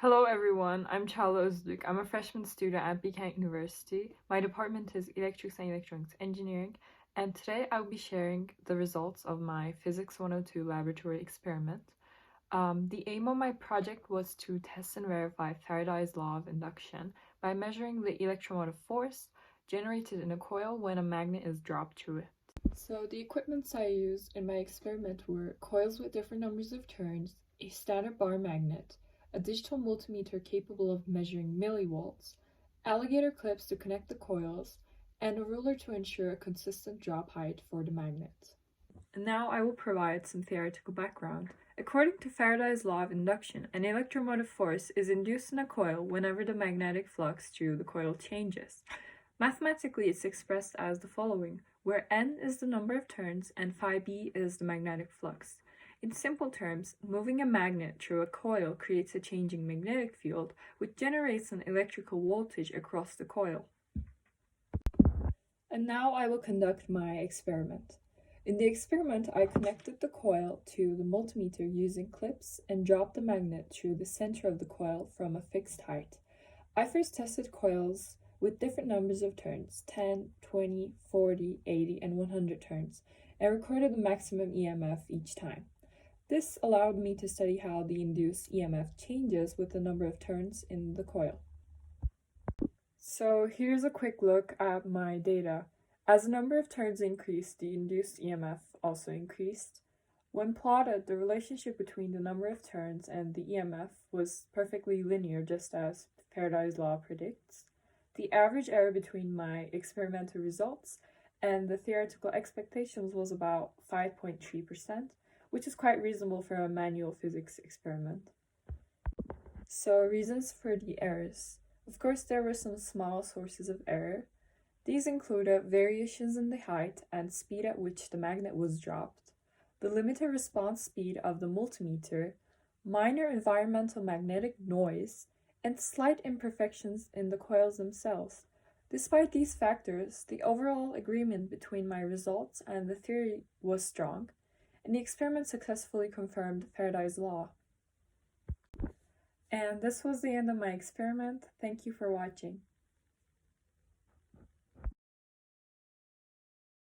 Hello everyone, I'm Çağla Özlük. I'm a freshman student at Bilkent University. My department is Electrics and Electronics Engineering, and today I'll be sharing the results of my Physics 102 laboratory experiment. The aim of my project was to test and verify Faraday's law of induction by measuring the electromotive force generated in a coil when a magnet is dropped through it. So the equipments I used in my experiment were coils with different numbers of turns, a standard bar magnet, a digital multimeter capable of measuring millivolts, alligator clips to connect the coils, and a ruler to ensure a consistent drop height for the magnet. Now I will provide some theoretical background. According to Faraday's law of induction, an electromotive force is induced in a coil whenever the magnetic flux through the coil changes. Mathematically, it's expressed as the following, where n is the number of turns and phi b is the magnetic flux. In simple terms, moving a magnet through a coil creates a changing magnetic field, which generates an electrical voltage across the coil. And now I will conduct my experiment. In the experiment, I connected the coil to the multimeter using clips and dropped the magnet through the center of the coil from a fixed height. I first tested coils with different numbers of turns, 10, 20, 40, 80, and 100 turns, and recorded the maximum EMF each time. This allowed me to study how the induced EMF changes with the number of turns in the coil. So here's a quick look at my data. As the number of turns increased, the induced EMF also increased. When plotted, the relationship between the number of turns and the EMF was perfectly linear, just as Faraday's law predicts. The average error between my experimental results and the theoretical expectations was about 5.3%, which is quite reasonable for a manual physics experiment. So, reasons for the errors. Of course, there were some small sources of error. These included variations in the height and speed at which the magnet was dropped, the limited response speed of the multimeter, minor environmental magnetic noise, and slight imperfections in the coils themselves. Despite these factors, the overall agreement between my results and the theory was strong, and the experiment successfully confirmed Faraday's law. And this was the end of my experiment. Thank you for watching.